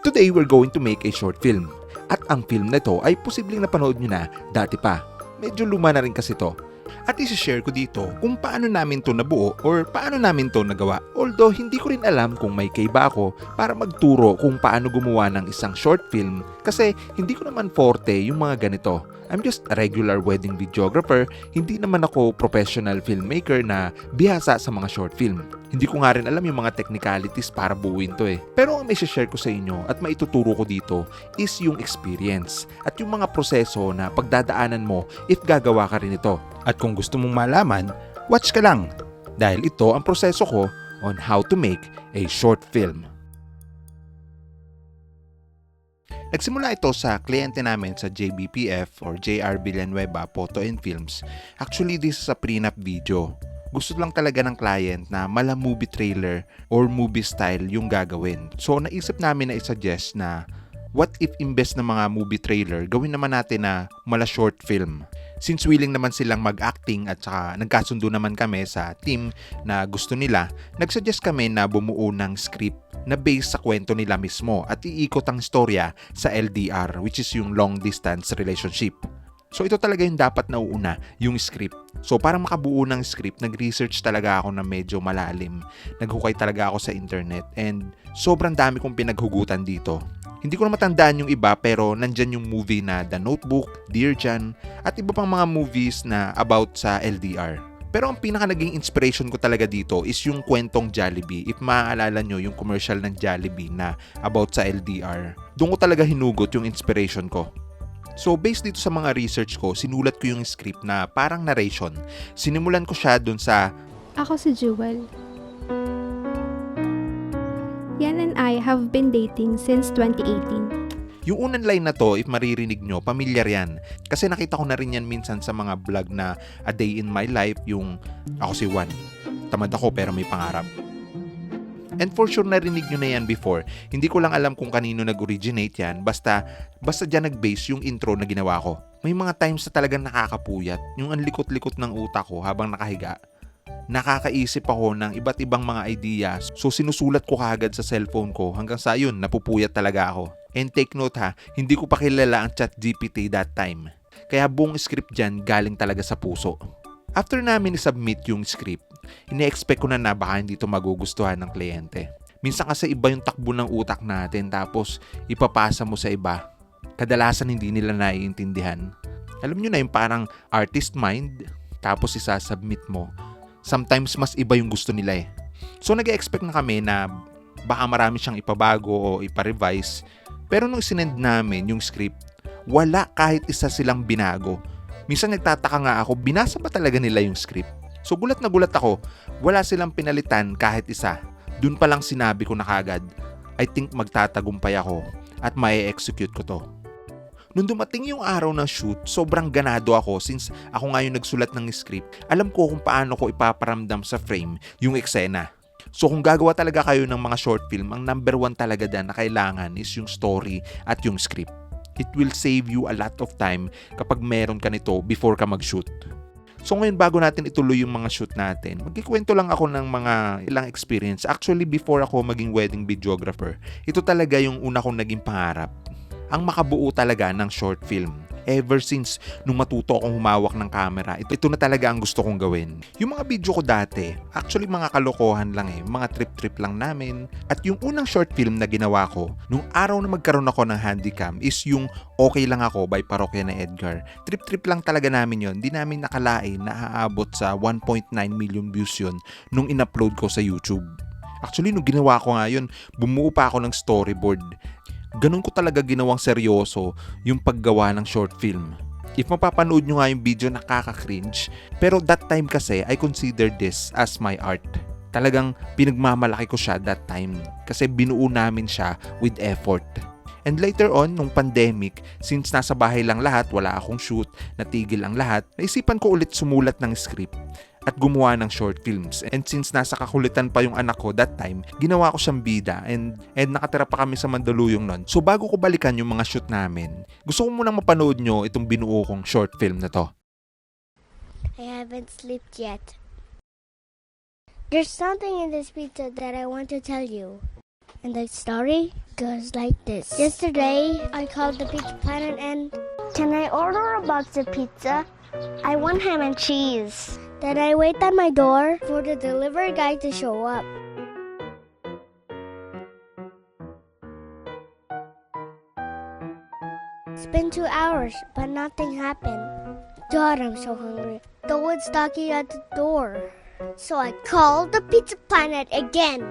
Today, we're going to make a short film. At ang film na ito ay posibleng napanood nyo na dati pa. Medyo luma na rin kasi to. At isi-share ko dito kung paano namin to nabuo or paano namin to nagawa. Although hindi ko rin alam kung may kaiba ako para magturo kung paano gumawa ng isang short film kasi hindi ko naman forte yung mga ganito. I'm just a regular wedding videographer, hindi naman ako professional filmmaker na bihasa sa mga short film. Hindi ko nga rin alam yung mga technicalities para buuin to eh. Pero ang may share ko sa inyo at maituturo ko dito is yung experience at yung mga proseso na pagdadaanan mo if gagawa ka rin ito. At kung gusto mong malaman, watch ka lang dahil ito ang proseso ko on how to make a short film. Nagsimula ito sa kliyente namin sa JBPF or JR Villanueva Photo and Films. Actually, this is a prenup video. Gusto lang talaga ng client na mala movie trailer or movie style yung gagawin. So naisip namin na i-suggest na what if imbes na mga movie trailer, gawin naman natin na mala short film. Since willing naman silang mag-acting at saka nagkasundo naman kami sa team na gusto nila, nagsuggest kami na bumuo ng script na based sa kwento nila mismo at iikot ang storya sa LDR, which is yung long distance relationship. So ito talaga yung dapat nauuna, yung script. So para makabuo ng script, nag-research talaga ako na medyo malalim. Naghukay talaga ako sa internet and sobrang dami kong pinaghugutan dito. Hindi ko na matandaan yung iba pero nandyan yung movie na The Notebook, Dear John, at iba pang mga movies na about sa LDR. Pero ang pinaka naging inspiration ko talaga dito is yung kwentong Jollibee. If maaalala nyo yung commercial ng Jollibee na about sa LDR, doon ko talaga hinugot yung inspiration ko. So based dito sa mga research ko, sinulat ko yung script na parang narration. Sinimulan ko siya doon sa Ako si Jewel. Yan and I have been dating since 2018. yung unang line na to, if maririnig nyo, pamilyar yan. Kasi nakita ko na rin yan minsan sa mga vlog na A Day in My Life, yung ako si Juan. Tamad ako pero may pangarap. And for sure narinig nyo na yan before. Hindi ko lang alam kung kanino nag-originate yan. Basta dyan nag-base yung intro na ginawa ko. May mga times na talagang nakakapuyat. Yung ang likot-likot ng utak ko habang nakahiga. Nakakaisip ako ng iba't ibang mga ideas. So sinusulat ko kaagad sa cellphone ko hanggang sa yun, napupuyat talaga ako. And take note ha, hindi ko pa kilala ang ChatGPT that time. Kaya buong script dyan galing talaga sa puso. After namin i-submit yung script, ine-expect ko na baka hindi ito magugustuhan ng kliyente. Minsan kasi iba yung takbo ng utak natin tapos ipapasa mo sa iba. Kadalasan hindi nila naiintindihan. Alam nyo na yung parang artist mind tapos isasubmit mo. Sometimes mas iba yung gusto nila eh. So nag-expect na kami na baka marami siyang ipabago o ipa-revise. Pero nung sinend namin yung script, wala kahit isa silang binago. Minsan nagtataka nga ako, binasa ba talaga nila yung script? So gulat na gulat ako, wala silang pinalitan kahit isa. Dun pa lang sinabi ko na kagad, I think magtatagumpay ako at mai-execute ko to. Nung dumating yung araw ng shoot, sobrang ganado ako since ako nga yung nagsulat ng script. Alam ko kung paano ko ipaparamdam sa frame yung eksena. So kung gagawa talaga kayo ng mga short film, ang number one talaga na kailangan is yung story at yung script. It will save you a lot of time kapag meron ka nito before ka mag-shoot. So ngayon bago natin ituloy yung mga shoot natin, magkikwento lang ako ng mga ilang experience. Actually before ako maging wedding videographer, ito talaga yung una kong naging pangarap. Ang makabuo talaga ng short film. Ever since nung matuto akong humawak ng camera, ito na talaga ang gusto kong gawin. Yung mga video ko dati, actually mga kalokohan lang eh, mga trip-trip lang namin. At yung unang short film na ginawa ko, nung araw na magkaroon ako ng handycam is yung Okay Lang Ako by Parokya na Edgar. Trip-trip lang talaga namin yon. Di namin nakalain na aabot sa 1.9 million views yun nung in-upload ko sa YouTube. Actually, nung ginawa ko nga yun, bumuo pa ako ng storyboard. Ganun ko talaga ginawang seryoso yung paggawa ng short film. If mapapanood nyo nga yung video, nakaka-cringe. Pero that time kasi, I consider this as my art. Talagang pinagmamalaki ko siya that time. Kasi binuo namin siya with effort. And later on, nung pandemic, since nasa bahay lang lahat, wala akong shoot, natigil ang lahat, naisipan ko ulit sumulat ng script at gumawa ng short films. And since nasa kakulitan pa yung anak ko that time, ginawa ko siyang bida and nakatira pa kami sa Mandaluyong nun. So bago ko balikan yung mga shoot namin, gusto ko munang mapanood nyo itong binuo kong short film na to. I haven't slept yet. There's something in this pizza that I want to tell you. And the story goes like this. Yesterday, I called the Pizza Planet and can I order a box of pizza? I want ham and cheese. Then I wait at my door for the delivery guy to show up. It's been 2 hours, but nothing happened. God, I'm so hungry. No one's knocking at the door. So I called the Pizza Planet again.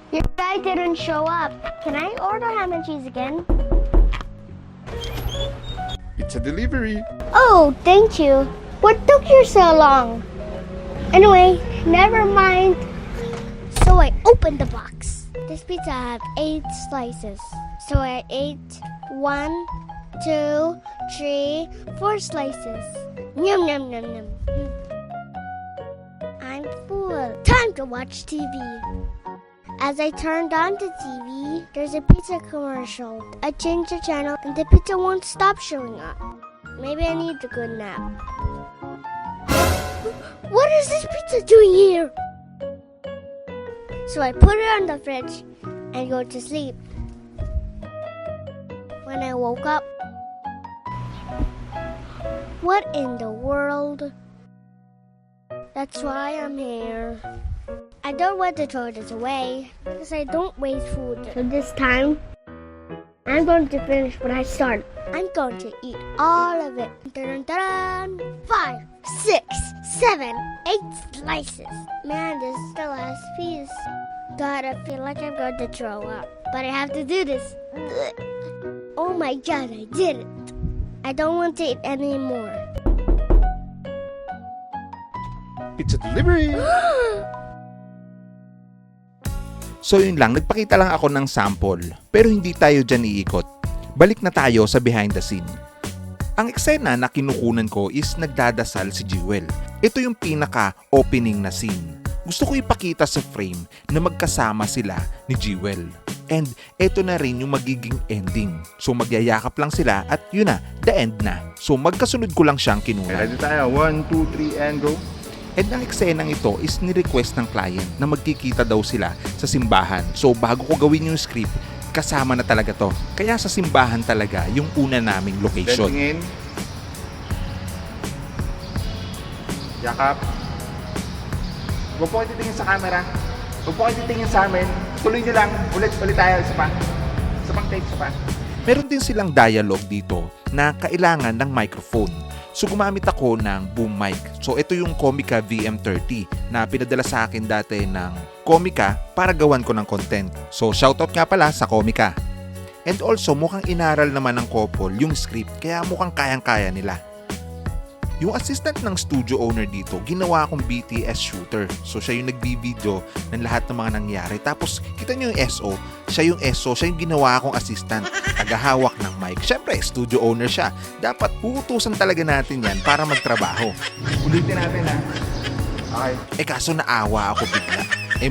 Your guy didn't show up. Can I order ham and cheese again? Pizza delivery. Oh, thank you. What took you so long? Anyway, never mind. So I opened the box. This pizza had 8 slices. So I ate 1, 2, 3, 4 slices. Yum, yum, yum, yum. I'm full. Time to watch TV. As I turned on the TV, there's a pizza commercial. I changed the channel and the pizza won't stop showing up. Maybe I need a good nap. What is this pizza doing here? So I put it on the fridge and go to sleep. When I woke up, what in the world? That's why I'm here. I don't want to throw this away because I don't waste food. So this time, I'm going to finish what I started. I'm going to eat all of it. Dun, dun, dun. 5, 6, 7, 8 slices. Man, this is the last piece. God, I feel like I'm going to throw up. But I have to do this. Oh my God, I did it. I don't want to eat anymore. Pizza delivery. So yun lang, nagpakita lang ako ng sample. Pero hindi tayo dyan iikot. Balik na tayo sa behind the scene. Ang eksena na kinukunan ko is nagdadasal si Jewel. Ito yung pinaka-opening na scene. Gusto ko ipakita sa frame na magkasama sila ni Jewel. And ito na rin yung magiging ending. So magyayakap lang sila at yun na, the end na. So magkasunod ko lang siyang kinunan. Ready tayo. 1, 2, 3, and go. And ang eksenang ito is ni-request ng client na magkikita daw sila sa simbahan. So bago ko gawin yung script, kasama na talaga to. Kaya sa simbahan talaga yung una naming Then location. tingin. Yakap. Huwag po kayo titingin sa camera. Huwag po kayo titingin sa amin. Tuloy nyo lang. Ulit tayo. Isa pa. Isa pang take, isa pa. Meron din silang dialogue dito na kailangan ng microphone. So gumamit ako ng boom mic. So ito yung Comica VM30 na pinadala sa akin dati ng Comica para gawan ko ng content. So shoutout nga pala sa Comica. And also mukhang inaral naman ng couple yung script kaya mukhang kayang-kaya nila. Yung assistant ng studio owner dito, ginawa akong BTS shooter. So siya yung nagbi-video ng lahat ng mga nangyari. Tapos kita nyo yung SO, siya yung ginawa akong assistant. Tagahawak ng mic. Syempre, studio owner siya. Dapat uutusan talaga natin yan para magtrabaho. Ulitin natin ha. Okay. Kaso naawa ako bigla.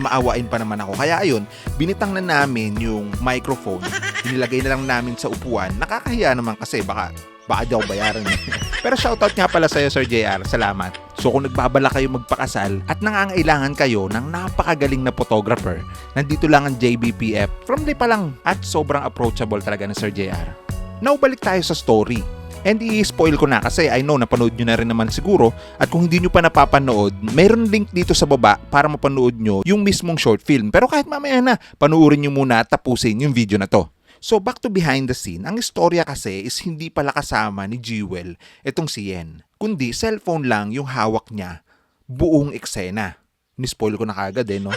Maawain pa naman ako. Kaya ayun, binitang na namin yung microphone. Inilagay na lang namin sa upuan. Nakakahiya naman kasi baka di ako bayaran eh. Pero shoutout nga pala sa'yo, Sir JR. Salamat. So kung nagbabala kayo magpakasal at nangangailangan kayo ng napakagaling na photographer, nandito lang ang JBPF. From day pa lang at sobrang approachable talaga ng Sir JR. Now balik tayo sa story. And i-spoil ko na kasi I know napanood nyo na rin naman siguro. At kung hindi nyo pa napapanood, mayroon link dito sa baba para mapanood nyo yung mismong short film. Pero kahit mamaya na, panoorin nyo muna at tapusin yung video na to. So back to behind the scene, ang istorya kasi is hindi pala kasama ni Jewel itong si Yen. Kundi cellphone lang yung hawak niya buong eksena. Ni-spoil ko na kagad no?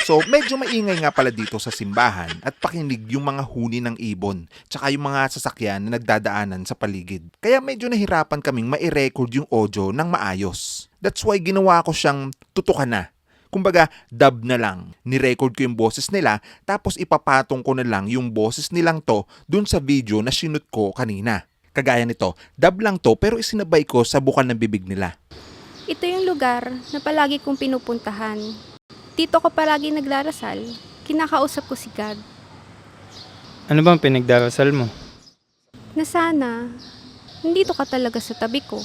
So medyo maingay nga pala dito sa simbahan at pakinig yung mga huni ng ibon tsaka yung mga sasakyan na nagdadaanan sa paligid. Kaya medyo nahirapan kaming mai-record yung audio ng maayos. That's why ginawa ko siyang tutukan na. Kumbaga, dub na lang. Ni-record ko yung boses nila, tapos ipapatong ko na lang yung boses nilang to dun sa video na sinut ko kanina. Kagaya nito, dub lang to pero isinabay ko sa bukal ng bibig nila. Ito yung lugar na palagi kong pinupuntahan. Dito ko palagi nagdarasal. Kinakausap ko si God. Ano bang pinagdarasal mo? Na sana, nandito ka talaga sa tabi ko.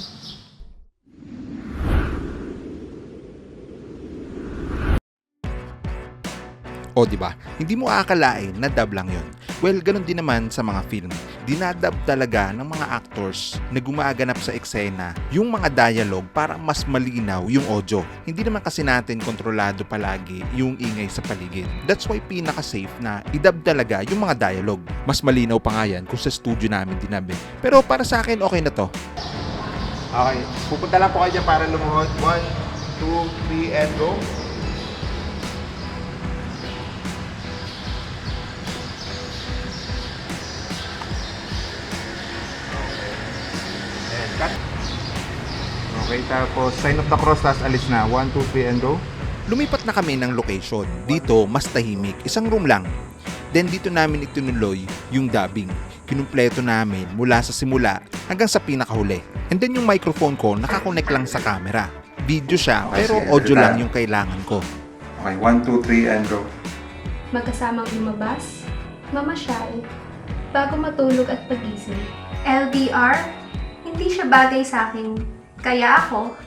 O di ba? Hindi mo aakalain na dub lang yun. Well, ganun din naman sa mga film. Dinadub talaga ng mga actors na gumaganap sa eksena yung mga dialogue para mas malinaw yung audio. Hindi naman kasi natin kontrolado palagi yung ingay sa paligid. That's why pinaka-safe na idub talaga yung mga dialogue. Mas malinaw pa nga yan kung sa studio namin dinabi. Pero para sa akin, okay na to. Okay. Pupunta lang po kayo dyan para lumuhod. 1, 2, 3, and go. And cut. Okay, tapos sign of the cross, tapos alis na. 1, 2, 3, and go. Lumipat na kami ng location. Dito, mas tahimik. Isang room lang. Then dito namin itinuloy yung dubbing. Kinumpleto namin mula sa simula hanggang sa pinakahuli. And then yung microphone ko nakakonect lang sa camera. Video siya, pero sige, audio sige. lang yung kailangan ko. Okay, 1, 2, 3, and go. Magkasamang lumabas, mamasyal, bago matulog at pagising. LDR, hindi siya bagay sa akin. Kaya ako,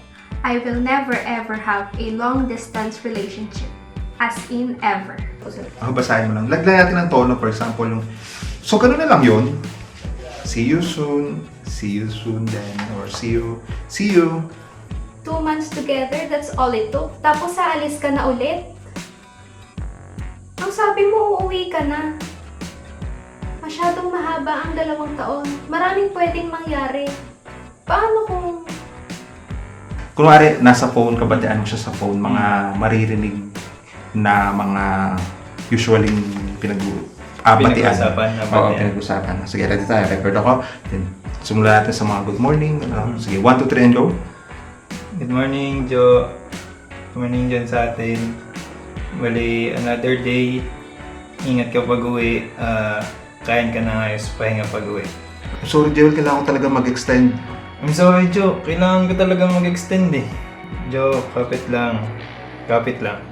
I will never ever have a long distance relationship. As in ever. Basahin mo lang. Lagyan natin ng tono, for example, yung... So, ganun na lang yun. See you soon then, or see you. 2 months together, that's all it took. Tapos aalis ka na ulit. Ang sabi mo, uuwi ka na. Masyadong mahaba ang 2 taon. Maraming pwedeng mangyari. Paano kung... Kunwari, nasa phone ka, batian mo siya sa phone, mga maririnig na mga usually batian. Pinag-usapan na Oo, batian. pinag-usapan. Sige, ready tayo. Record ako. Then, simulan natin sa mga good morning. Sige, 1, 2, 3, and go. Good morning, Jo. Good morning dyan sa atin. Bali, another day. Ingat ka pag-uwi. Kain ka na ngayos, pahinga pag-uwi. Sorry, Jewel, kailangan ko talaga mag-extend. I'm sorry, Jo. Kailangan ko talaga mag-extend eh. Jo, kapit lang. Kapit lang.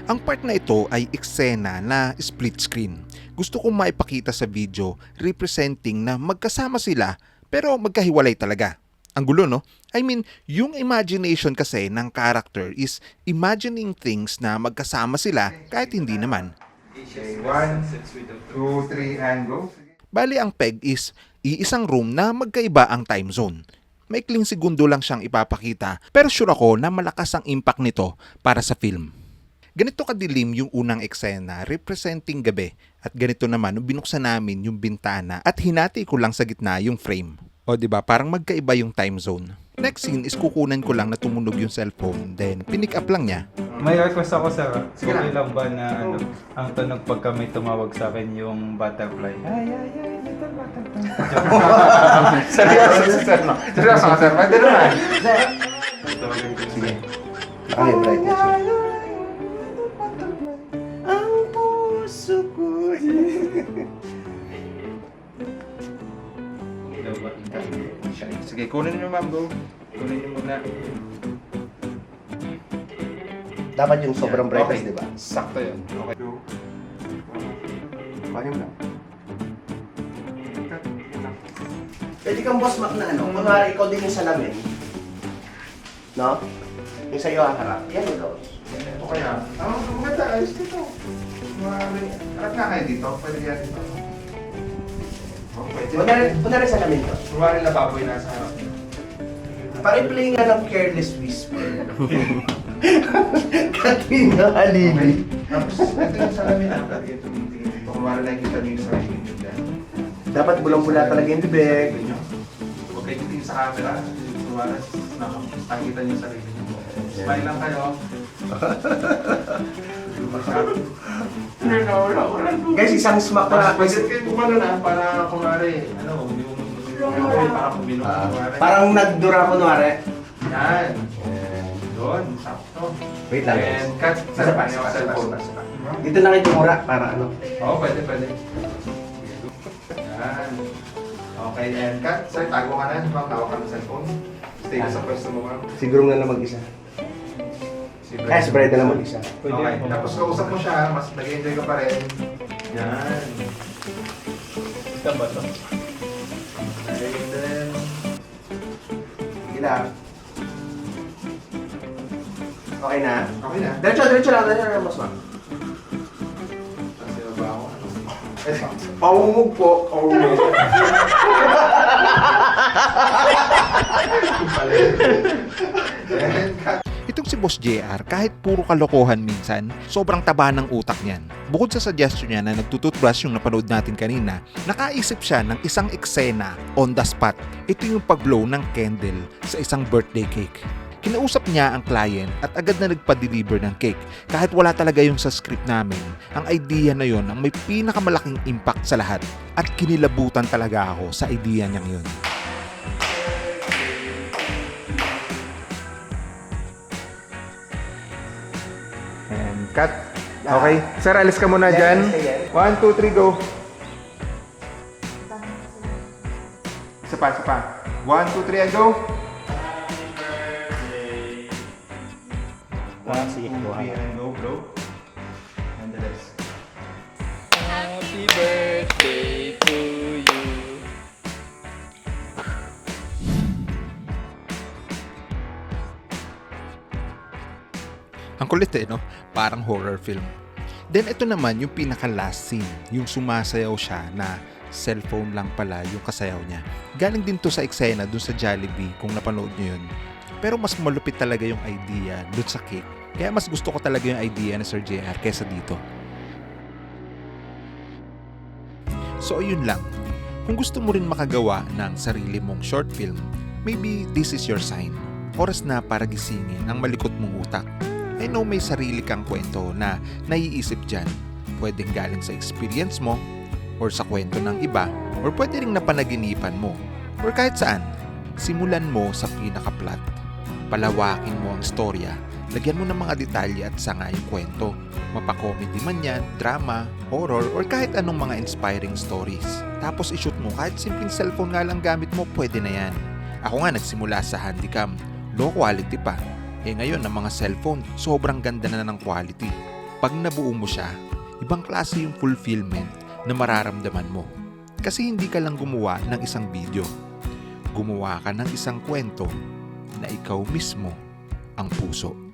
Ang part na ito ay eksena na split screen. Gusto kong maipakita sa video representing na magkasama sila pero magkahiwalay talaga. Ang gulo, no? I mean, yung imagination kasi ng character is imagining things na magkasama sila kahit hindi naman. Okay, 1, 2, 3, and go. Bali ang peg is iisang room na magkaiba ang time zone. Maikling segundo lang siyang ipapakita pero sure ako na malakas ang impact nito para sa film. Ganito kadilim yung unang eksena representing gabi at ganito naman nung binuksan namin yung bintana at hinati ko lang sa gitna yung frame. O diba parang magkaiba yung time zone. Next scene is kukunan ko lang na tumunog yung cellphone then pinick up lang niya. May request ako, sir. Sige Okay lang. lang ba na ang tunog pagka may tumawag sa akin yung butterfly? Ay, little butterfly. Seryoso, sir, no? Seryoso ka, sir. Pwede naman. Sige. Okay, brightness. Ang puso ko. Sige, kunin niyo, ma'am, go. Kunin niyo muna. Dapat yung sobrang Okay. brightness, di ba? Sakto yun. Okay. Paano mo lang? Pwede kang boss Mac na ano, kunwari ikaw din yung salamin. No? Yung sa'yo haharap. Yan ikaw. Ito kaya. Maganda. Ayos dito. Harap nga kayo dito. Pwede yan dito. Oh, pwede. Kunwari salamin ko. Kumari na baboy nasa harap niyo. Pa-replay nga ng Careless Whisper. Katina Halili. Tapos, ito yung salamin na. Ito tumitingin dito. Kumari nakikita niyo yung sarili niyo dyan. Dapat bulang-bula talaga yung bibig. Huwag kayo titingin sa camera. Kumari, nakikita niyo yung sarili niyo. Smile lang kayo. Guys, isang smack na. Pwede kayo kumano na para kumari, ano, yung parang kumino. Parang nagdura kunwari. Yan. Doon, sakto. Wait lang, guys. And cut sa cellphone. Dito na kayo tumura para ano. Oo, pwede. Yan. Okay, and cut. Sir, tago ka na. Ma'am, tawag ka ng cellphone. Stay ka sa pwesto mo, ma'am. Siguro nga na mag-isa. Kaya si Brad na lang mag-isa. Okay, tapos kausap mo siya, mas nag-enjoy ka pa rin. Yan. Ito ba ito? And then, Gila. Okay na? okay na. Diretso lang, boss Mac. Paungog po. Paungog. Itong si Boss JR, kahit puro kalokohan minsan, sobrang taba ng utak niyan. Bukod sa suggestion niya na nagtututbrush yung napanood natin kanina, nakaisip siya ng isang eksena on the spot. Ito yung pag-blow ng candle sa isang birthday cake. Kinausap niya ang client at agad na nagpa-deliver ng cake. Kahit wala talaga yung sa script namin, ang idea na yon ang may pinakamalaking impact sa lahat. At kinilabutan talaga ako sa idea niyang yun. And cut. Okay. Sir, alis ka muna dyan. 1, 2, 3, go. Isa pa, isa pa. 1, 2, 3, and go. 1, 2, 3, and go, blow. And the rest. Happy birthday to you. Ang kulit no? Parang horror film. Then ito naman yung pinaka last scene, yung sumasayaw siya na cellphone lang pala yung kasayaw niya. Galing din to sa eksena dun sa Jollibee kung napanood niyo yun. Pero mas malupit talaga yung idea dun sa cake. Kaya mas gusto ko talaga yung idea ni Sir JR kesa dito. So ayun lang. Kung gusto mo rin makagawa ng sarili mong short film, maybe this is your sign. Oras na para gisingin ang malikot mong utak. I know may sarili kang kwento na naiisip dyan. Pwedeng galing sa experience mo, or sa kwento ng iba, or pwede rin napanaginipan mo, or kahit saan. Simulan mo sa pinaka-plot. Palawakin mo ang storya. Lagyan mo ng mga detalye at sanga yung kwento. Mapa-comedy man yan, drama, horror, or kahit anong mga inspiring stories. Tapos i-shoot mo kahit simpleng cellphone nga lang gamit mo, pwede na yan. Ako nga nagsimula sa handycam. Low quality pa. Ngayon, ng mga cellphone, sobrang ganda na ng quality. Pag nabuo mo siya, ibang klase yung fulfillment na mararamdaman mo. Kasi hindi ka lang gumawa ng isang video. Gumawa ka ng isang kwento na ikaw mismo ang puso.